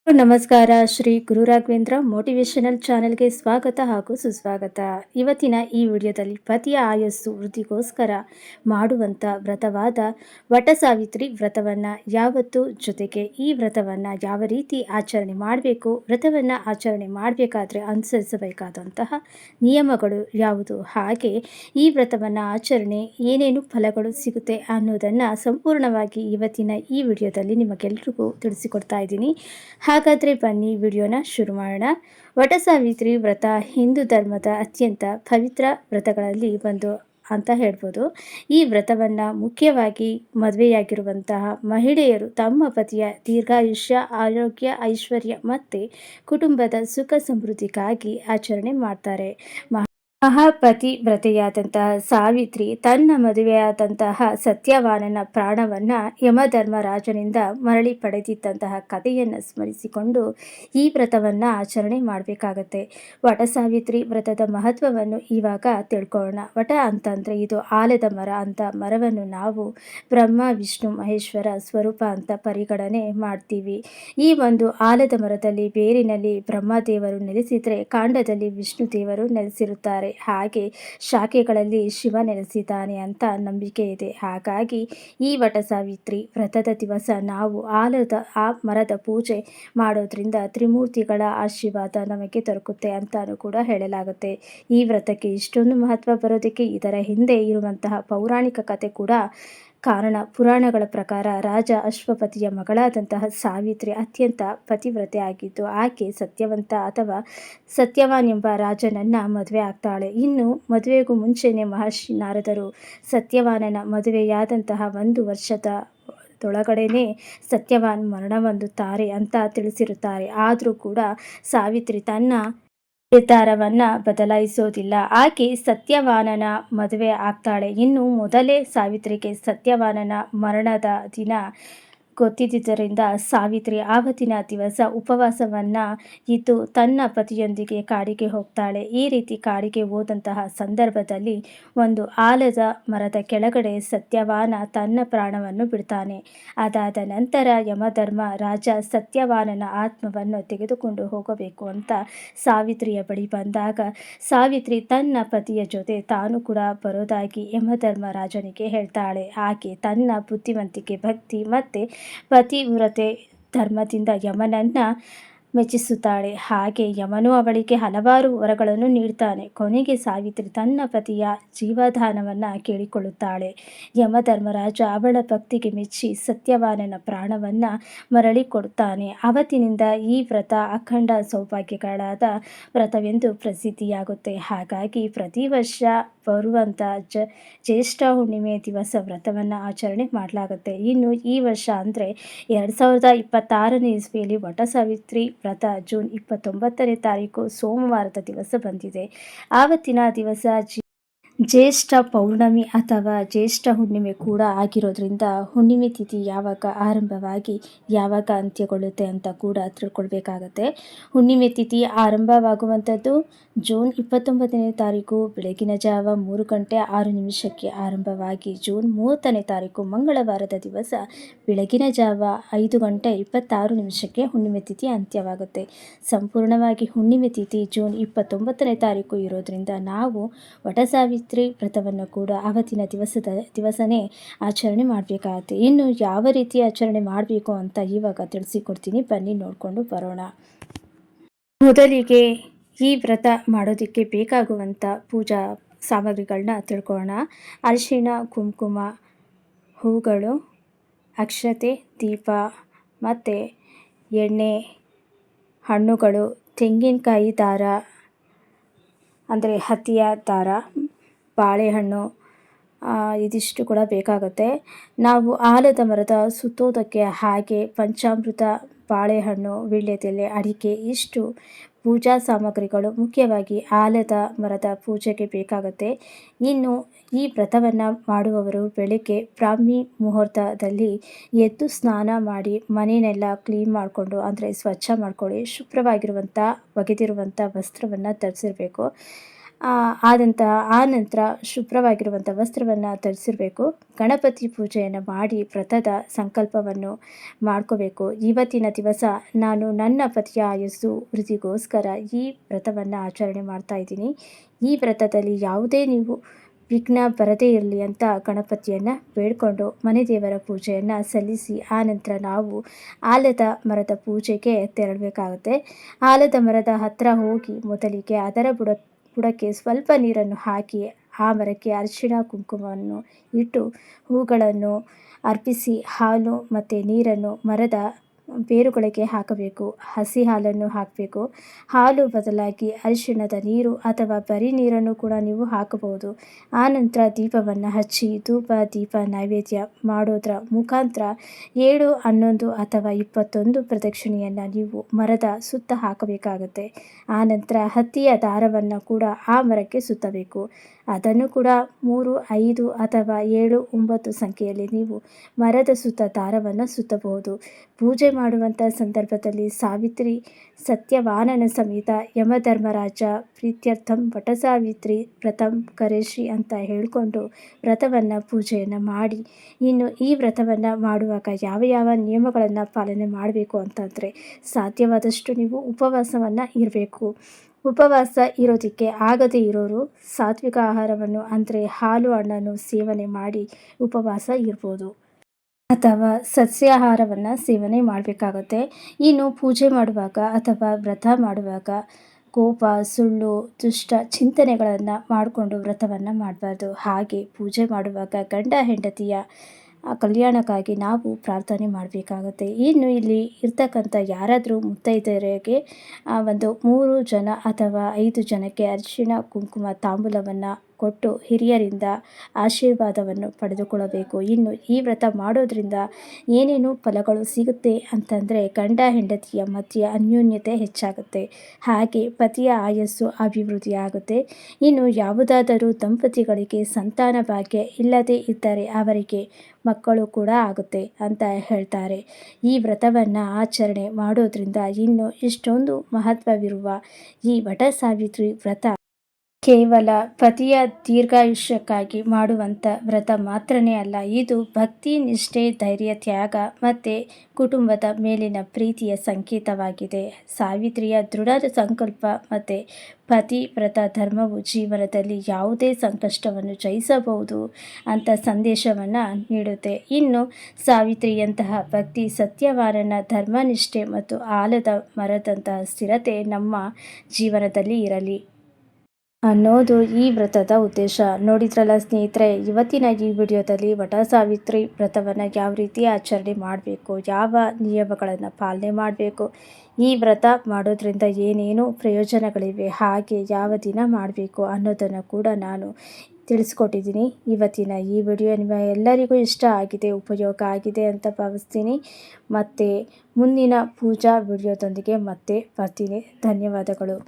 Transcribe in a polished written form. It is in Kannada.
ನಮಸ್ಕಾರ. ಶ್ರೀ ಗುರು ರಾಘವೇಂದ್ರ ಮೋಟಿವೇಶನಲ್ ಚಾನೆಲ್ಗೆ ಸ್ವಾಗತ ಹಾಗೂ ಸುಸ್ವಾಗತ. ಇವತ್ತಿನ ಈ ವಿಡಿಯೋದಲ್ಲಿ ಪತಿಯ ಆಯಸ್ಸು ವೃದ್ಧಿಗೋಸ್ಕರ ಮಾಡುವಂಥ ವ್ರತವಾದ ವಟ ಸಾವಿತ್ರಿ ವ್ರತವನ್ನು ಯಾವತ್ತು, ಜೊತೆಗೆ ಈ ವ್ರತವನ್ನು ಯಾವ ರೀತಿ ಆಚರಣೆ ಮಾಡಬೇಕು, ವ್ರತವನ್ನು ಆಚರಣೆ ಮಾಡಬೇಕಾದ್ರೆ ಅನುಸರಿಸಬೇಕಾದಂತಹ ನಿಯಮಗಳು ಯಾವುದು, ಹಾಗೆ ಈ ವ್ರತವನ್ನು ಆಚರಣೆ ಏನೇನು ಫಲಗಳು ಸಿಗುತ್ತೆ ಅನ್ನೋದನ್ನು ಸಂಪೂರ್ಣವಾಗಿ ಇವತ್ತಿನ ಈ ವಿಡಿಯೋದಲ್ಲಿ ನಿಮಗೆಲ್ರಿಗೂ ತಿಳಿಸಿಕೊಡ್ತಾ ಇದ್ದೀನಿ. ಹಾಗಾದರೆ ಬನ್ನಿ ವಿಡಿಯೋನ ಶುರು ಮಾಡೋಣ. ವಟ ಸಾವಿತ್ರಿ ವ್ರತ ಹಿಂದೂ ಧರ್ಮದ ಅತ್ಯಂತ ಪವಿತ್ರ ವ್ರತಗಳಲ್ಲಿ ಒಂದು ಅಂತ ಹೇಳ್ಬೋದು. ಈ ವ್ರತವನ್ನು ಮುಖ್ಯವಾಗಿ ಮದುವೆಯಾಗಿರುವಂತಹ ಮಹಿಳೆಯರು ತಮ್ಮ ಪತಿಯ ದೀರ್ಘಾಯುಷ್ಯ, ಆರೋಗ್ಯ, ಐಶ್ವರ್ಯ ಮತ್ತು ಕುಟುಂಬದ ಸುಖ ಸಮೃದ್ಧಿಗಾಗಿ ಆಚರಣೆ ಮಾಡ್ತಾರೆ. ಮಹಾಪತಿವ್ರತೆಯಾದಂತಹ ಸಾವಿತ್ರಿ ತನ್ನ ಮದುವೆಯಾದಂತಹ ಸತ್ಯವಾನನ ಪ್ರಾಣವನ್ನು ಯಮಧರ್ಮರಾಜನಿಂದ ಮರಳಿ ಪಡೆದಿದ್ದಂತಹ ಕಥೆಯನ್ನು ಸ್ಮರಿಸಿಕೊಂಡು ಈ ವ್ರತವನ್ನು ಆಚರಣೆ ಮಾಡಬೇಕಾಗತ್ತೆ. ವಟ ಸಾವಿತ್ರಿ ವ್ರತದ ಮಹತ್ವವನ್ನು ಇವಾಗ ತಿಳ್ಕೊಳ್ಳೋಣ. ವಟ ಅಂತಂದರೆ ಇದು ಆಲದ ಮರ ಅಂತ ಮರವನ್ನು ನಾವು ಬ್ರಹ್ಮ, ವಿಷ್ಣು, ಮಹೇಶ್ವರ ಸ್ವರೂಪ ಅಂತ ಪರಿಗಣನೆ ಮಾಡ್ತೀವಿ. ಈ ಒಂದು ಆಲದ ಮರದಲ್ಲಿ ಬೇರಿನಲ್ಲಿ ಬ್ರಹ್ಮದೇವರು ನೆಲೆಸಿದರೆ ಕಾಂಡದಲ್ಲಿ ವಿಷ್ಣು ದೇವರು ನೆಲೆಸಿರುತ್ತಾರೆ. ಹಾಗೆ ಶಾಖೆಗಳಲ್ಲಿ ಶಿವ ನೆಲೆಸಿದ್ದಾನೆ ಅಂತ ನಂಬಿಕೆ ಇದೆ. ಹಾಗಾಗಿ ಈ ವಟ ಸಾವಿತ್ರಿ ವ್ರತದ ದಿವಸ ನಾವು ಆ ಮರದ ಪೂಜೆ ಮಾಡೋದ್ರಿಂದ ತ್ರಿಮೂರ್ತಿಗಳ ಆಶೀರ್ವಾದ ನಮಗೆ ದೊರಕುತ್ತೆ ಅಂತಾನೂ ಕೂಡ ಹೇಳಲಾಗುತ್ತೆ. ಈ ವ್ರತಕ್ಕೆ ಇಷ್ಟೊಂದು ಮಹತ್ವ ಬರೋದಕ್ಕೆ ಇದರ ಹಿಂದೆ ಇರುವಂತಹ ಪೌರಾಣಿಕ ಕಥೆ ಕೂಡ ಕಾರಣ. ಪುರಾಣಗಳ ಪ್ರಕಾರ ರಾಜ ಅಶ್ವಪತಿಯ ಮಗಳಾದಂತಹ ಸಾವಿತ್ರಿ ಅತ್ಯಂತ ಪತಿವ್ರತೆ ಆಗಿದ್ದು ಆಕೆ ಸತ್ಯವಂತ ಅಥವಾ ಸತ್ಯವಾನ್ ಎಂಬ ರಾಜನನ್ನು ಮದುವೆ ಆಗ್ತಾಳೆ. ಇನ್ನು ಮದುವೆಗೂ ಮುಂಚೆನೇ ಮಹರ್ಷಿ ನಾರದರು ಸತ್ಯವಾನನ ಮದುವೆಯಾದಂತಹ 1 ವರ್ಷದೊಳಗಡೆನೆ ಸತ್ಯವಾನ್ ಮರಣ ಹೊಂದುತ್ತಾರೆ ಅಂತ ತಿಳಿಸಿರುತ್ತಾರೆ. ಆದರೂ ಕೂಡ ಸಾವಿತ್ರಿ ತನ್ನ ನಿರ್ಧಾರವನ್ನು ಬದಲಾಯಿಸೋದಿಲ್ಲ. ಆಕೆ ಸತ್ಯವಾನನ ಮದುವೆ ಆಗ್ತಾಳೆ. ಇನ್ನು ಮೊದಲೇ ಸಾವಿತ್ರಿಗೆ ಸತ್ಯವಾನನ ಮರಣದ ದಿನ ಗೊತ್ತಿದ್ದರಿಂದ ಸಾವಿತ್ರಿ ಆವತ್ತಿನ ದಿವಸ ಉಪವಾಸವನ್ನು ಇದ್ದು ತನ್ನ ಪತಿಯೊಂದಿಗೆ ಕಾಡಿಗೆ ಹೋಗ್ತಾಳೆ. ಈ ರೀತಿ ಕಾಡಿಗೆ ಹೋದಂತಹ ಸಂದರ್ಭದಲ್ಲಿ ಒಂದು ಆಲದ ಮರದ ಕೆಳಗಡೆ ಸತ್ಯವಾನ ತನ್ನ ಪ್ರಾಣವನ್ನು ಬಿಡ್ತಾನೆ. ಅದಾದ ನಂತರ ಯಮಧರ್ಮ ರಾಜ ಸತ್ಯವಾನನ ಆತ್ಮವನ್ನು ತೆಗೆದುಕೊಂಡು ಹೋಗಬೇಕು ಅಂತ ಸಾವಿತ್ರಿಯ ಬಳಿ ಬಂದಾಗ ಸಾವಿತ್ರಿ ತನ್ನ ಪತಿಯ ಜೊತೆ ತಾನು ಕೂಡ ಬರೋದಾಗಿ ಯಮಧರ್ಮರಾಜನಿಗೆ ಹೇಳ್ತಾಳೆ. ಆಕೆ ತನ್ನ ಬುದ್ಧಿವಂತಿಕೆ, ಭಕ್ತಿ ಮತ್ತು ಪತಿವ್ರತೆ ಧರ್ಮದಿಂದ ಯಮನನ್ನು ಮೆಚ್ಚಿಸುತ್ತಾಳೆ. ಹಾಗೆ ಯಮನು ಅವಳಿಗೆ ಹಲವಾರು ವರಗಳನ್ನು ನೀಡ್ತಾನೆ. ಕೊನೆಗೆ ಸಾವಿತ್ರಿ ತನ್ನ ಪತಿಯ ಜೀವದಾನವನ್ನು ಕೇಳಿಕೊಳ್ಳುತ್ತಾಳೆ. ಯಮಧರ್ಮರಾಜ ಅವಳ ಭಕ್ತಿಗೆ ಮೆಚ್ಚಿ ಸತ್ಯವಾನನ ಪ್ರಾಣವನ್ನು ಮರಳಿ ಕೊಡುತ್ತಾನೆ. ಅವತ್ತಿನಿಂದ ಈ ವ್ರತ ಅಖಂಡ ಸೌಭಾಗ್ಯಗಳಾದ ವ್ರತವೆಂದು ಪ್ರಸಿದ್ಧಿಯಾಗುತ್ತೆ. ಹಾಗಾಗಿ ಪ್ರತಿ ವರ್ಷ ಬರುವಂಥ ಜ್ಯೇಷ್ಠ ಹುಣ್ಣಿಮೆ ದಿವಸ ವ್ರತವನ್ನು ಆಚರಣೆ ಮಾಡಲಾಗುತ್ತೆ. ಇನ್ನು ಈ ವರ್ಷ ಅಂದರೆ 2026ನೇ ಇಸ್ವಿಯಲ್ಲಿ ವಟ ಸಾವಿತ್ರಿ ವ್ರತ ಜೂನ್ 29ನೇ ತಾರೀಕು ಸೋಮವಾರದ ದಿವಸ ಬಂದಿದೆ. ಆವತ್ತಿನ ದಿವಸ ಜ್ಯೇಷ್ಠ ಪೌರ್ಣಮಿ ಅಥವಾ ಜ್ಯೇಷ್ಠ ಹುಣ್ಣಿಮೆ ಕೂಡ ಆಗಿರೋದ್ರಿಂದ ಹುಣ್ಣಿಮೆ ತಿಥಿ ಯಾವಾಗ ಆರಂಭವಾಗಿ ಯಾವಾಗ ಅಂತ್ಯಗೊಳ್ಳುತ್ತೆ ಅಂತ ಕೂಡ ತಿಳ್ಕೊಳ್ಬೇಕಾಗತ್ತೆ. ಹುಣ್ಣಿಮೆ ತಿಥಿ ಆರಂಭವಾಗುವಂಥದ್ದು ಜೂನ್ 29ನೇ ತಾರೀಕು ಬೆಳಗಿನ ಜಾವ 3:06 ಆರಂಭವಾಗಿ ಜೂನ್ 30ನೇ ತಾರೀಕು ಮಂಗಳವಾರದ ದಿವಸ ಬೆಳಗಿನ ಜಾವ 5:26 ಹುಣ್ಣಿಮೆ ತಿಥಿ ಅಂತ್ಯವಾಗುತ್ತೆ. ಸಂಪೂರ್ಣವಾಗಿ ಹುಣ್ಣಿಮೆ ತಿಥಿ ಜೂನ್ 29ನೇ ತಾರೀಕು ಇರೋದ್ರಿಂದ ನಾವು ವಟ ಸಾವಿತ್ರಿ ವ್ರತವನ್ನು ಕೂಡ ಆವತ್ತಿನ ದಿವಸನೇ ಆಚರಣೆ ಮಾಡಬೇಕಾಗುತ್ತೆ. ಇನ್ನು ಯಾವ ರೀತಿ ಆಚರಣೆ ಮಾಡಬೇಕು ಅಂತ ಇವಾಗ ತಿಳಿಸಿಕೊಡ್ತೀನಿ, ಬನ್ನಿ ನೋಡಿಕೊಂಡು ಬರೋಣ. ಮೊದಲಿಗೆ ಈ ವ್ರತ ಮಾಡೋದಕ್ಕೆ ಬೇಕಾಗುವಂಥ ಪೂಜಾ ಸಾಮಗ್ರಿಗಳನ್ನ ತಿಳ್ಕೊಳ್ಳೋಣ. ಅರಿಶಿಣ, ಕುಂಕುಮ, ಹೂಗಳು, ಅಕ್ಷತೆ, ದೀಪ ಮತ್ತು ಎಣ್ಣೆ, ಹಣ್ಣುಗಳು, ತೆಂಗಿನಕಾಯಿ ದಾರ ಅಂದರೆ ಹತ್ತಿಯ ದಾರ, ಬಾಳೆಹಣ್ಣು, ಇದಿಷ್ಟು ಕೂಡ ಬೇಕಾಗುತ್ತೆ. ನಾವು ಆಲದ ಮರದ ಸುತ್ತೋದಕ್ಕೆ ಹಾಗೆ ಪಂಚಾಮೃತ, ಬಾಳೆಹಣ್ಣು, ವೀಳ್ಯದೆಲೆ, ಅಡಿಕೆ ಇಷ್ಟು ಪೂಜಾ ಸಾಮಗ್ರಿಗಳು ಮುಖ್ಯವಾಗಿ ಆಲದ ಮರದ ಪೂಜೆಗೆ ಬೇಕಾಗುತ್ತೆ. ಇನ್ನು ಈ ವ್ರತವನ್ನು ಮಾಡುವವರು ಬೆಳಗ್ಗೆ ಬ್ರಾಹ್ಮಿ ಮುಹೂರ್ತದಲ್ಲಿ ಎದ್ದು ಸ್ನಾನ ಮಾಡಿ ಮನೆಯನ್ನೆಲ್ಲ ಕ್ಲೀನ್ ಮಾಡಿಕೊಂಡು ಅಂದರೆ ಸ್ವಚ್ಛ ಮಾಡ್ಕೊಳ್ಳಿ, ಶುಭ್ರವಾಗಿರುವಂಥ ಒಗೆದಿರುವಂಥ ವಸ್ತ್ರವನ್ನು ಧರಿಸಿರಬೇಕು. ಆ ನಂತರ ಶುಭ್ರವಾಗಿರುವಂಥ ವಸ್ತ್ರವನ್ನು ಧರಿಸಿರಬೇಕು. ಗಣಪತಿ ಪೂಜೆಯನ್ನು ಮಾಡಿ ವ್ರತದ ಸಂಕಲ್ಪವನ್ನು ಮಾಡ್ಕೋಬೇಕು. ಇವತ್ತಿನ ದಿವಸ ನಾನು ನನ್ನ ಪತಿಯ ಆಯಸ್ಸು ವೃದ್ಧಿಗೋಸ್ಕರ ಈ ವ್ರತವನ್ನು ಆಚರಣೆ ಮಾಡ್ತಾ ಇದ್ದೀನಿ. ಈ ವ್ರತದಲ್ಲಿ ಯಾವುದೇ ನೀವು ವಿಘ್ನ ಬರದೇ ಇರಲಿ ಅಂತ ಗಣಪತಿಯನ್ನು ಬೇಡಿಕೊಂಡು ಮನೆ ದೇವರ ಪೂಜೆಯನ್ನು ಸಲ್ಲಿಸಿ ಆನಂತರ ನಾವು ಆಲದ ಮರದ ಪೂಜೆಗೆ ತೆರಳಬೇಕಾಗುತ್ತೆ. ಆಲದ ಮರದ ಹತ್ತಿರ ಹೋಗಿ ಮೊದಲಿಗೆ ಅದರ ಬುಡಕ್ಕೆ ಸ್ವಲ್ಪ ನೀರನ್ನು ಹಾಕಿ ಆ ಮರಕ್ಕೆ ಅರಿಶಿಣ ಕುಂಕುಮವನ್ನು ಇಟ್ಟು ಹೂಗಳನ್ನು ಅರ್ಪಿಸಿ ಹಾಲು ಮತ್ತು ನೀರನ್ನು ಮರದ ಬೇರುಗಳಿಗೆ ಹಾಕಬೇಕು. ಹಸಿ ಹಾಲನ್ನು ಹಾಕಬೇಕು. ಹಾಲು ಬದಲಾಗಿ ಅರಿಶಿಣದ ನೀರು ಅಥವಾ ಬರೀ ನೀರನ್ನು ಕೂಡ ನೀವು ಹಾಕಬಹುದು. ಆನಂತರ ದೀಪವನ್ನು ಹಚ್ಚಿ ಧೂಪ ದೀಪ ನೈವೇದ್ಯ ಮಾಡೋದ್ರ ಮುಖಾಂತರ 7, 11 ಅಥವಾ 21 ಪ್ರದಕ್ಷಿಣೆಯನ್ನು ನೀವು ಮರದ ಸುತ್ತ ಹಾಕಬೇಕಾಗುತ್ತೆ. ಆನಂತರ ಹತ್ತಿಯ ದಾರವನ್ನು ಕೂಡ ಆ ಮರಕ್ಕೆ ಸುತ್ತಬೇಕು. ಅದನ್ನು ಕೂಡ 3, 5 ಅಥವಾ 7, 9 ಸಂಖ್ಯೆಯಲ್ಲಿ ನೀವು ಮರದ ಸುತ್ತ ದಾರವನ್ನು ಸುತ್ತಬಹುದು. ಪೂಜೆ ಮಾಡುವಂಥ ಸಂದರ್ಭದಲ್ಲಿ ಸಾವಿತ್ರಿ ಸತ್ಯವಾನನ ಸಮೇತ ಯಮಧರ್ಮರಾಜ ಪ್ರೀತ್ಯರ್ಥಂ ವಟಸಾವಿತ್ರಿ ವ್ರತಂ ಕರೇಶಿ ಅಂತ ಹೇಳಿಕೊಂಡು ವ್ರತವನ್ನು ಪೂಜೆಯನ್ನು ಮಾಡಿ, ಇನ್ನು ಈ ವ್ರತವನ್ನು ಮಾಡುವಾಗ ಯಾವ ನಿಯಮಗಳನ್ನು ಪಾಲನೆ ಮಾಡಬೇಕು ಅಂತಂದರೆ ಸಾಧ್ಯವಾದಷ್ಟು ನೀವು ಉಪವಾಸವನ್ನು ಇರಬೇಕು. ಉಪವಾಸ ಇರೋದಕ್ಕೆ ಆಗದೇ ಇರೋರು ಸಾತ್ವಿಕ ಆಹಾರವನ್ನು ಅಂದರೆ ಹಾಲು ಹಣ್ಣನ್ನು ಸೇವನೆ ಮಾಡಿ ಉಪವಾಸ ಇರ್ಬೋದು ಅಥವಾ ಸಸ್ಯಾಹಾರವನ್ನು ಸೇವನೆ ಮಾಡಬೇಕಾಗುತ್ತೆ. ಇನ್ನು ಪೂಜೆ ಮಾಡುವಾಗ ಅಥವಾ ವ್ರತ ಮಾಡುವಾಗ ಕೋಪ, ಸುಳ್ಳು, ದುಷ್ಟ ಚಿಂತನೆಗಳನ್ನು ಮಾಡಿಕೊಂಡು ವ್ರತವನ್ನು ಮಾಡಬಾರ್ದು. ಹಾಗೆ ಪೂಜೆ ಮಾಡುವಾಗ ಗಂಡ ಹೆಂಡತಿಯ ಕಲ್ಯಾಣಕ್ಕಾಗಿ ನಾವು ಪ್ರಾರ್ಥನೆ ಮಾಡಬೇಕಾಗುತ್ತೆ. ಇನ್ನು ಇಲ್ಲಿ ಇರ್ತಕ್ಕಂಥ ಯಾರಾದರೂ ಮುತ್ತೈದೆಯರಿಗೆ ಒಂದು 3 ಜನ ಅಥವಾ 5 ಜನಕ್ಕೆ ಅರಿಶಿಣ ಕುಂಕುಮ ತಾಂಬೂಲವನ್ನು ಕೊಟ್ಟು ಹಿರಿಯರಿಂದ ಆಶೀರ್ವಾದವನ್ನು ಪಡೆದುಕೊಳ್ಳಬೇಕು. ಇನ್ನು ಈ ವ್ರತ ಮಾಡೋದ್ರಿಂದ ಏನೇನು ಫಲಗಳು ಸಿಗುತ್ತೆ ಅಂತಂದರೆ ಗಂಡ ಹೆಂಡತಿಯ ಮಧ್ಯೆ ಅನ್ಯೋನ್ಯತೆ ಹೆಚ್ಚಾಗುತ್ತೆ. ಹಾಗೆ ಪತಿಯ ಆಯಸ್ಸು ಅಭಿವೃದ್ಧಿಯಾಗುತ್ತೆ. ಇನ್ನು ಯಾವುದಾದರೂ ದಂಪತಿಗಳಿಗೆ ಸಂತಾನ ಭಾಗ್ಯ ಇಲ್ಲದೇ ಇದ್ದರೆ ಅವರಿಗೆ ಮಕ್ಕಳು ಕೂಡ ಆಗುತ್ತೆ ಅಂತ ಹೇಳ್ತಾರೆ. ಈ ವ್ರತವನ್ನು ಆಚರಣೆ ಮಾಡೋದ್ರಿಂದ ಇನ್ನು ಇಷ್ಟೊಂದು ಮಹತ್ವವಿರುವ ಈ ವಟ ಸಾವಿತ್ರಿ ವ್ರತ ಕೇವಲ ಪತಿಯ ದೀರ್ಘಾಯುಷ್ಯಕ್ಕಾಗಿ ಮಾಡುವಂಥ ವ್ರತ ಮಾತ್ರನೇ ಅಲ್ಲ, ಇದು ಭಕ್ತಿ, ನಿಷ್ಠೆ, ಧೈರ್ಯ, ತ್ಯಾಗ ಮತ್ತು ಕುಟುಂಬದ ಮೇಲಿನ ಪ್ರೀತಿಯ ಸಂಕೇತವಾಗಿದೆ. ಸಾವಿತ್ರಿಯ ದೃಢ ಸಂಕಲ್ಪ ಮತ್ತು ಪತಿವ್ರತ ಧರ್ಮವು ಜೀವನದಲ್ಲಿ ಯಾವುದೇ ಸಂಕಷ್ಟವನ್ನು ಜಯಿಸಬಹುದು ಅಂತ ಸಂದೇಶವನ್ನು ನೀಡುತ್ತೆ. ಇನ್ನು ಸಾವಿತ್ರಿಯಂತಹ ಭಕ್ತಿ, ಸತ್ಯವಾನನ ಧರ್ಮನಿಷ್ಠೆ ಮತ್ತು ಆಲದ ಮರದಂತಹ ಸ್ಥಿರತೆ ನಮ್ಮ ಜೀವನದಲ್ಲಿ ಇರಲಿ ಅನ್ನೋದು ಈ ವ್ರತದ ಉದ್ದೇಶ. ನೋಡಿದ್ರಲ್ಲ ಸ್ನೇಹಿತರೆ, ಇವತ್ತಿನ ಈ ವಿಡಿಯೋದಲ್ಲಿ ವಟ ಸಾವಿತ್ರಿ ವ್ರತವನ್ನು ಯಾವ ರೀತಿ ಆಚರಣೆ ಮಾಡಬೇಕು, ಯಾವ ನಿಯಮಗಳನ್ನು ಪಾಲನೆ ಮಾಡಬೇಕು, ಈ ವ್ರತ ಮಾಡೋದ್ರಿಂದ ಏನೇನು ಪ್ರಯೋಜನಗಳಿವೆ, ಹಾಗೆ ಯಾವ ದಿನ ಮಾಡಬೇಕು ಅನ್ನೋದನ್ನು ಕೂಡ ನಾನು ತಿಳಿಸ್ಕೊಟ್ಟಿದ್ದೀನಿ. ಇವತ್ತಿನ ಈ ವಿಡಿಯೋ ನಿಮ್ಮ ಎಲ್ಲರಿಗೂ ಇಷ್ಟ ಆಗಿದೆ, ಉಪಯೋಗ ಆಗಿದೆ ಅಂತ ಭಾವಿಸ್ತೀನಿ. ಮತ್ತು ಮುಂದಿನ ಪೂಜಾ ವಿಡಿಯೋದೊಂದಿಗೆ ಮತ್ತೆ ಬರ್ತೀನಿ. ಧನ್ಯವಾದಗಳು.